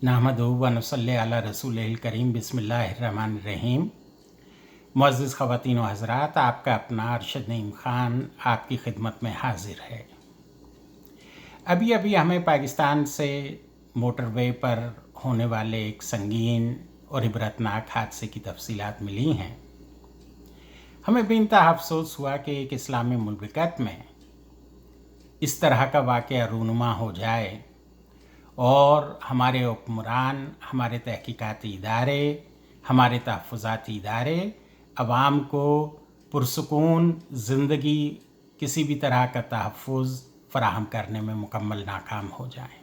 नहमदुहु व नसल्ली अला रसूलिल करीम बिस्मिल्लाहिर्रहमानिर्रहीम। मुअज़्ज़िज़ ख़वातीन व हज़रात, आपका अपना अरशद नईम ख़ान आपकी खिदमत में हाज़िर है। अभी अभी हमें पाकिस्तान से मोटरवे पर होने वाले एक संगीन और इबरतनाक हादसे की तफसीलात मिली हैं। हमें बेइंतहा अफसोस हुआ कि एक इस्लामी मुल्कत में इस तरह का वाक़या रूनुमा हो जाए और हमारे हुक्मरान, हमारे तहकीकाती इदारे, हमारे तहफ़्फ़ुज़ाती इदारे अवाम को पुरसुकून ज़िंदगी किसी भी तरह का तहफ़्फ़ुज़ फ़राहम करने में मुकम्मल नाकाम हो जाएं।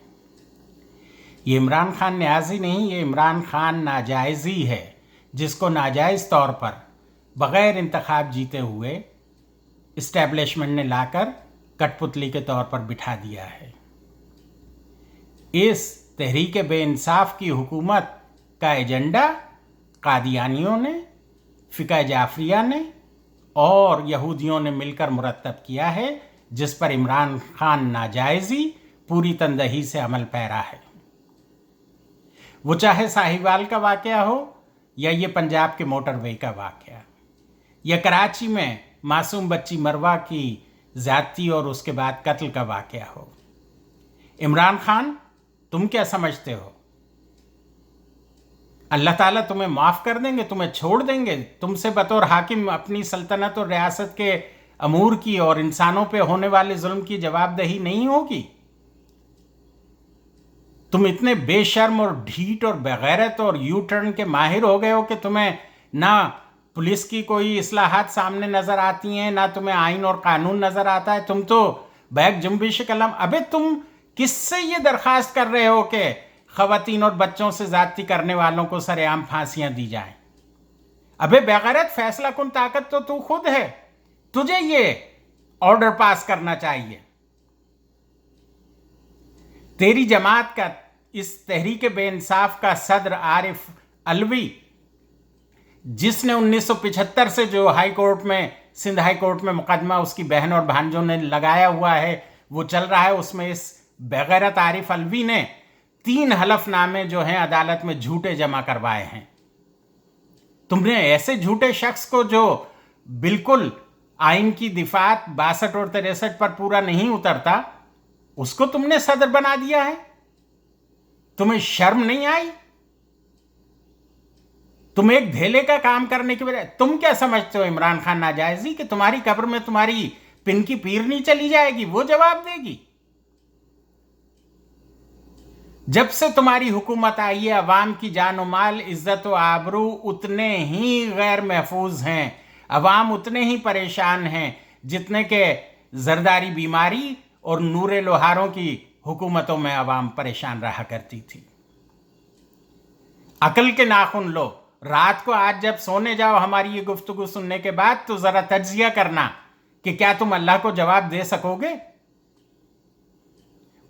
ये इमरान खान न्याज़ी नहीं, ये इमरान खान नाजायज़ी है, जिसको नाजायज़ तौर पर बग़ैर इंतखाब जीते हुए इस्टेब्लिशमेंट ने लाकर कठपुतली के तौर पर बिठा दिया है। इस तहरीक बेइंसाफ़ की हुकूमत का एजेंडा कादियानियों ने, फ़िक़्ह जाफ़रिया ने और यहूदियों ने मिलकर मुरतब किया है, जिस पर इमरान खान नाजायज़ी पूरी तंदही से अमल पैरा है। वो चाहे साहिवाल का वाक़या हो या ये पंजाब के मोटरवे का वाक़या या कराची में मासूम बच्ची मरवा की ज़्यादती और उसके बाद कत्ल का वाक़या हो। इमरान खान, तुम क्या समझते हो अल्लाह ताला तुम्हें माफ़ कर देंगे, तुम्हें छोड़ देंगे? तुमसे बतौर हाकिम अपनी सल्तनत और रियासत के अमूर की और इंसानों पे होने वाले जुल्म की जवाबदेही नहीं होगी? तुम इतने बेशर्म और ढीठ और बेगैरत और यू टर्न के माहिर हो गए हो कि तुम्हें ना पुलिस की कोई इस्लाहात सामने नज़र आती हैं, ना तुम्हें आइन और कानून नज़र आता है। तुम तो बैग जुम्बिश कलम। अबे तुम किससे ये दरख्वास्त कर रहे हो कि ख़वातीन और बच्चों से ज़्यादती करने वालों को सरेआम फांसियां दी जाएं? अबे बेगैरत, फैसला कुन ताकत तो तू खुद है, तुझे ये ऑर्डर पास करना चाहिए। तेरी जमात का, इस तहरीक बेइंसाफ का सदर आरिफ अलवी, जिसने 1975 से जो हाई कोर्ट में, सिंध हाई कोर्ट में मुकदमा उसकी बहन और भांजों ने लगाया हुआ है वो चल रहा है, उसमें इस बेगैरत आरिफ अलवी ने 3 हलफनामे जो हैं अदालत में झूठे जमा करवाए हैं। तुमने ऐसे झूठे शख्स को जो बिल्कुल आइन की दिफात 62 और 63 पर पूरा नहीं उतरता, उसको तुमने सदर बना दिया है। तुम्हें शर्म नहीं आई? तुम एक धेले का काम करने की बजाय तुम क्या समझते हो इमरान खान नाजायज़ी कि तुम्हारी कब्र में तुम्हारी पिन की पीरनी चली जाएगी, वो जवाब देगी? जब से तुम्हारी हुकूमत आई है, अवाम की जान व माल, इज्जत व आबरू उतने ही गैर महफूज हैं, अवाम उतने ही परेशान हैं जितने के जरदारी बीमारी और नूरे लोहारों की हुकूमतों में अवाम परेशान रहा करती थी। अकल के नाखून लो। रात को आज जब सोने जाओ हमारी ये गुफ्तगू सुनने के बाद, तो जरा तज्जिया करना कि क्या तुम अल्लाह को जवाब दे सकोगे?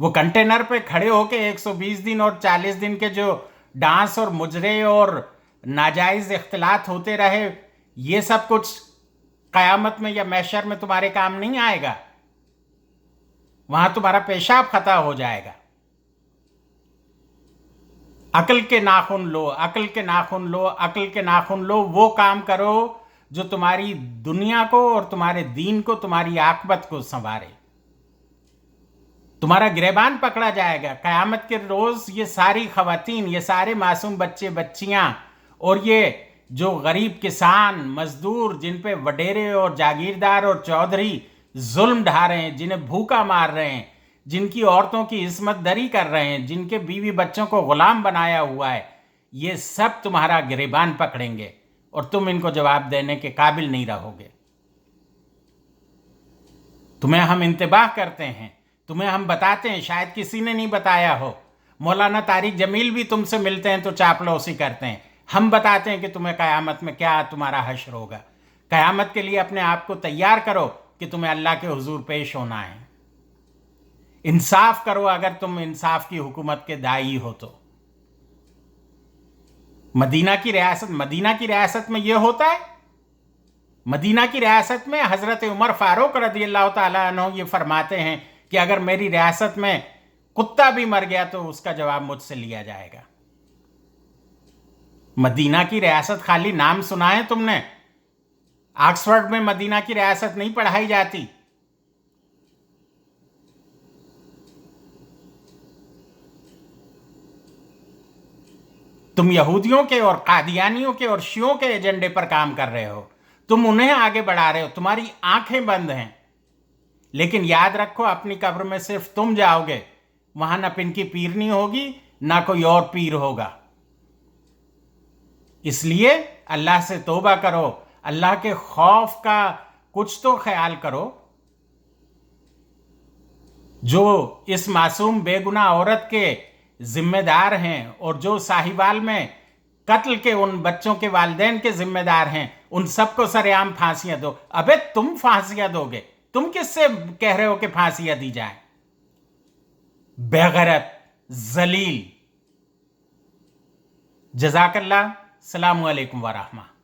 वो कंटेनर पे खड़े होके 120 दिन और 40 दिन के जो डांस और मुजरे और नाजायज इख्तिलात होते रहे, ये सब कुछ कयामत में या महशर में तुम्हारे काम नहीं आएगा। वहां तुम्हारा पेशाब खता हो जाएगा। अकल के नाखून लो, अकल के नाखून लो, अकल के नाखून लो। वो काम करो जो तुम्हारी दुनिया को और तुम्हारे दीन को, तुम्हारी आखिरत को संवारे। तुम्हारा गिरबान पकड़ा जाएगा क़यामत के रोज। ये सारी ख़वातीन, ये सारे मासूम बच्चे बच्चियां और ये जो गरीब किसान मजदूर, जिन पे वडेरे और जागीरदार और चौधरी जुल्म ढा रहे हैं, जिन्हें भूखा मार रहे हैं, जिनकी औरतों की इस्मत दरी कर रहे हैं, जिनके बीवी बच्चों को गुलाम बनाया हुआ है, ये सब तुम्हारा गिरबान पकड़ेंगे और तुम इनको जवाब देने के काबिल नहीं रहोगे। तुम्हें हम इंतबाह करते हैं, तुम्हें हम बताते हैं, शायद किसी ने नहीं बताया हो। मौलाना तारिक जमील भी तुमसे मिलते हैं तो चापलूसी करते हैं। हम बताते हैं कि तुम्हें क़यामत में क्या तुम्हारा हश्र होगा। क़यामत के लिए अपने आप को तैयार करो कि तुम्हें अल्लाह के हुजूर पेश होना है। इंसाफ करो अगर तुम इंसाफ की हुकूमत के दाई हो तो। मदीना की रियासत में यह होता है। मदीना की रियासत में हजरत उमर फारूक रज़ियल्लाहु ताला अन्हु ये फरमाते हैं कि अगर मेरी रियासत में कुत्ता भी मर गया तो उसका जवाब मुझसे लिया जाएगा। مدینہ کی ریاست خالی نام سنا ہے تم نے؟ آکسفورڈ میں مدینہ کی ریاست نہیں پڑھائی جاتی. تم یہودیوں کے اور قادیانیوں کے اور شیعوں کے ایجنڈے پر کام کر رہے ہو. تم انہیں آگے بڑھا رہے ہو. تمہاری آنکھیں بند ہیں. لیکن یاد رکھو اپنی قبر میں صرف تم جاؤ گے. وہاں نہ پن کی پیرنی ہوگی نہ کوئی اور پیر ہوگا. اس لیے اللہ سے توبہ کرو. اللہ کے خوف کا کچھ تو خیال کرو. جو اس معصوم بے گناہ عورت کے ذمہ دار ہیں اور جو ساہیوال میں قتل کے ان بچوں کے والدین کے ذمہ دار ہیں ان سب کو سر عام پھانسیاں دو. ابے تم پھانسیاں دو گے؟ تم کس سے کہہ رہے ہو کہ پھانسیاں دی جائیں؟ بےغیرت، ذلیل. جزاک اللہ. السلام علیکم ورحمہ.